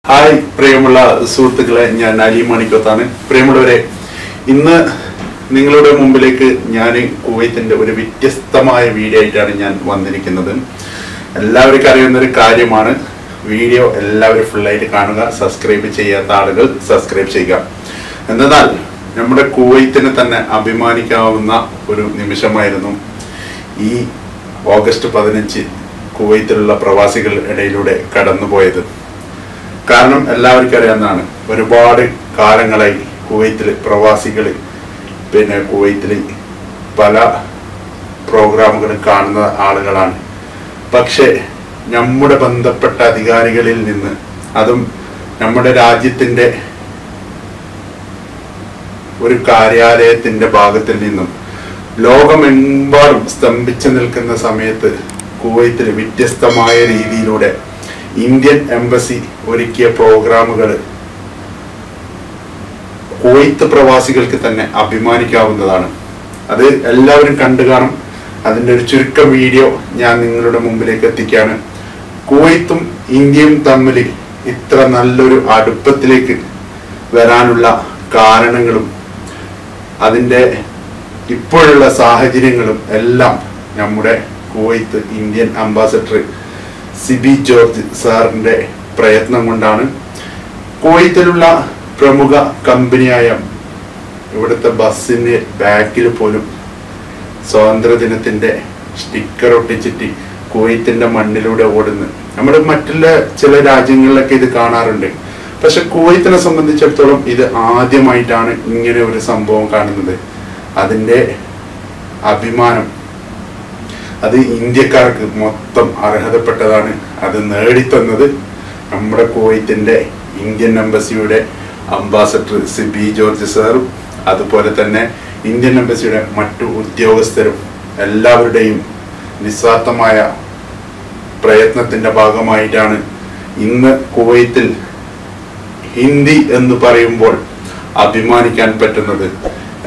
Hi പ്രിയമുള്ള സുഹൃത്തുക്കളെ, ഞാൻ അലി മാണിക്കത്താണ്. പ്രിയമുള്ളവരെ, ഇന്ന് നിങ്ങളുടെ മുമ്പിലേക്ക് ഞാൻ കുവൈത്തിന്റെ ഒരു വ്യത്യസ്തമായ വീഡിയോ ആയിട്ടാണ് ഞാൻ വന്നിരിക്കുന്നത്. എല്ലാവർക്കും അറിയുന്നൊരു കാര്യമാണ്. വീഡിയോ എല്ലാവരും ഫുള്ളായിട്ട് കാണുക. സബ്സ്ക്രൈബ് ചെയ്യാത്ത ആളുകൾ സബ്സ്ക്രൈബ് ചെയ്യുക. എന്നാൽ നമ്മുടെ കുവൈത്തിന് തന്നെ അഭിമാനിക്കാവുന്ന ഒരു നിമിഷമായിരുന്നു ഈ ഓഗസ്റ്റ് 15 കുവൈത്തിലുള്ള പ്രവാസികളുടെ ഇടയിലൂടെ കടന്നുപോയത്. കാരണം എല്ലാവർക്കും അറിയാവുന്നതാണ്, ഒരുപാട് കാലങ്ങളായി കുവൈത്തിൽ പ്രവാസികൾ കുവൈത്തിൽ പല പ്രോഗ്രാമുകൾ കാണുന്ന ആളുകളാണ്. പക്ഷേ നമ്മുടെ ബന്ധപ്പെട്ട അധികാരികളിൽ നിന്ന്, അതും നമ്മുടെ രാജ്യത്തിൻ്റെ ഒരു കാര്യാലയത്തിൻ്റെ ഭാഗത്തിൽ നിന്നും ലോകമെമ്പാടും സ്തംഭിച്ചു നിൽക്കുന്ന സമയത്ത് കുവൈത്തിൽ വ്യത്യസ്തമായ രീതിയിലൂടെ ഇന്ത്യൻ എംബസി ഒരുക്കിയ പ്രോഗ്രാമുകൾ കുവൈത്ത് പ്രവാസികൾക്ക് തന്നെ അഭിമാനിക്കാവുന്നതാണ്. അത് എല്ലാവരും കണ്ടു കാണും. അതിൻ്റെ ഒരു ചുരുക്കം വീഡിയോ ഞാൻ നിങ്ങളുടെ മുമ്പിലേക്ക് എത്തിക്കുകയാണ്. കുവൈത്തും ഇന്ത്യയും തമ്മിൽ ഇത്ര നല്ലൊരു അടുപ്പത്തിലേക്ക് വരാനുള്ള കാരണങ്ങളും അതിൻ്റെ ഇപ്പോഴുള്ള സാഹചര്യങ്ങളും എല്ലാം നമ്മുടെ Kuwait Indian ambassador Sibi George സാറിൻ്റെ പ്രയത്നം കൊണ്ടാണ്. കുവൈത്തിലുള്ള പ്രമുഖ കമ്പനിയായ ഇവിടുത്തെ ബസ്സിന് ബാക്കിൽ പോലും സ്വാതന്ത്ര്യദിനത്തിൻ്റെ സ്റ്റിക്കർ ഒട്ടിച്ചിട്ട് കുവൈത്തിൻ്റെ മണ്ണിലൂടെ ഓടുന്നു. നമ്മുടെ മറ്റുള്ള ചില രാജ്യങ്ങളിലൊക്കെ ഇത് കാണാറുണ്ട്. പക്ഷെ കുവൈത്തിനെ സംബന്ധിച്ചിടത്തോളം ഇത് ആദ്യമായിട്ടാണ് ഇങ്ങനെ ഒരു സംഭവം കാണുന്നത്. അതിൻ്റെ അഭിമാനം അത് ഇന്ത്യക്കാർക്ക് മൊത്തം അർഹതപ്പെട്ടതാണ്. അത് നേടിത്തന്നത് നമ്മുടെ കുവൈത്തിൻ്റെ ഇന്ത്യൻ എംബസിയുടെ അംബാസഡർ സിബി ജോർജ് സാറും അതുപോലെ തന്നെ ഇന്ത്യൻ എംബസിയുടെ മറ്റു ഉദ്യോഗസ്ഥരും എല്ലാവരുടെയും നിസ്വാർത്ഥമായ പ്രയത്നത്തിൻ്റെ ഭാഗമായിട്ടാണ് ഇന്ന് കുവൈത്തിൽ ഹിന്ദി എന്ന് പറയുമ്പോൾ അഭിമാനിക്കാൻ പറ്റുന്നത്.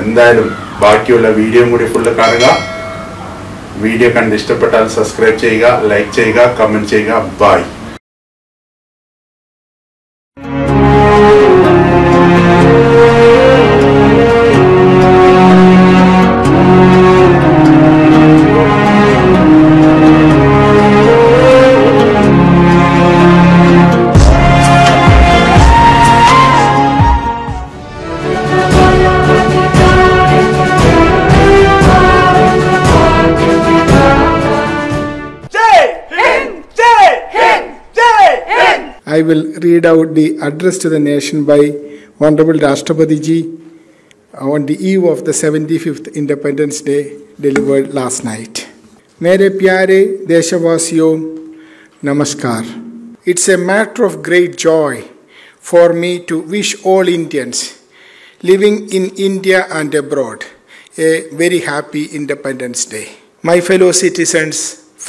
എന്തായാലും ബാക്കിയുള്ള വീഡിയോ കൂടി ഫുള്ള് കാണുക. വീഡിയോ കണ്ട് ഇഷ്ടപ്പെട്ടാൽ സബ്സ്ക്രൈബ് ചെയ്യുക, ലൈക്ക് ചെയ്യുക, കമന്റ് ചെയ്യുക. By. I will read out the address to the nation by Honorable Rashtrapati Ji on the eve of the 75th Independence Day delivered last night. Mere pyare deshavasiyo, namaskar. It's a matter of great joy for me to wish all Indians living in India and abroad a very happy Independence Day. My fellow citizens,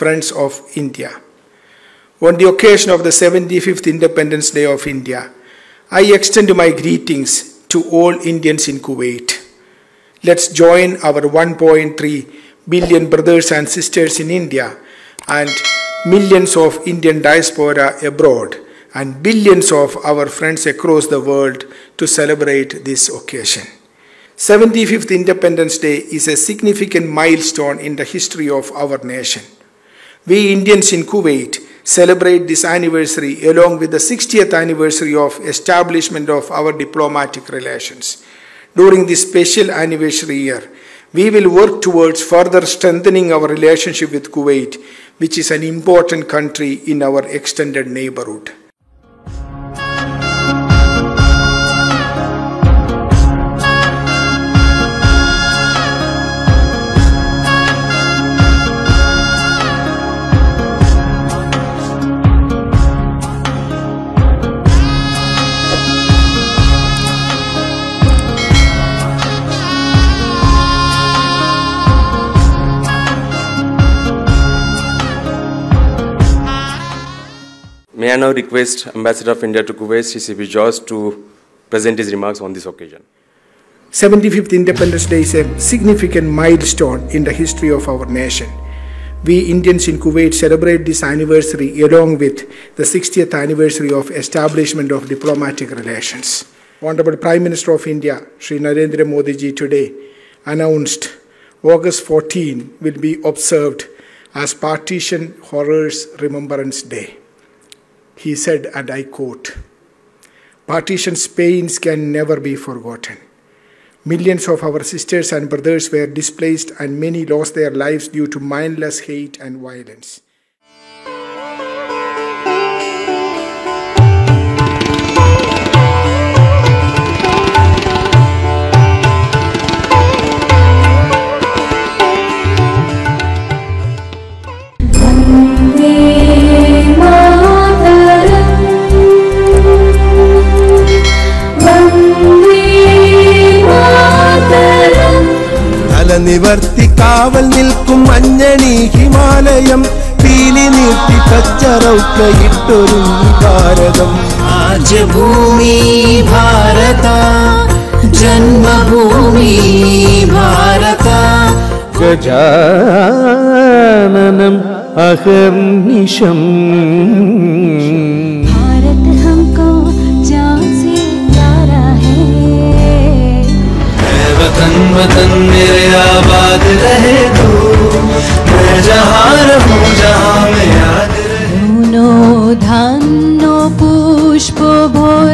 friends of India, on the occasion of the 75th Independence Day of India, I extend my greetings to all Indians in Kuwait. Let's join our 1.3 billion brothers and sisters in India and millions of Indian diaspora abroad and billions of our friends across the world to celebrate this occasion. 75th Independence Day is a significant milestone in the history of our nation. We Indians in Kuwait celebrate this anniversary along with the 60th anniversary of establishment of our diplomatic relations. During this special anniversary year, we will work towards further strengthening our relationship with Kuwait, which is an important country in our extended neighborhood. May I now request Ambassador of India to Kuwait, CB George, to present his remarks on this occasion. 75th Independence Day is a significant milestone in the history of our nation. We Indians in Kuwait celebrate this anniversary along with the 60th anniversary of establishment of diplomatic relations. Honorable Prime Minister of India, Shri Narendra Modi ji, today announced August 14 will be observed as Partition Horrors Remembrance Day. He said, and I quote, "Partition's pains can never be forgotten. Millions of our sisters and brothers were displaced and many lost their lives due to mindless hate and violence. നിവർത്തി കാവൽ നിൽക്കും മഞ്ഞണി ഹിമാലയം പീലി നീട്ടി കച്ചറൗക്കയിട്ടൊരുങ്ങി ഭാരതം രാജഭൂമി ഭാരത ജന്മഭൂമി ഭാരത ഗജാനനം അഹർനിശം भारत हमको जान से प्यारा है वतन वतन मेरे आबाद रहे तू मैं जहाँ रहूँ जहाँ में याद रहे नो धानो पुष्प भोर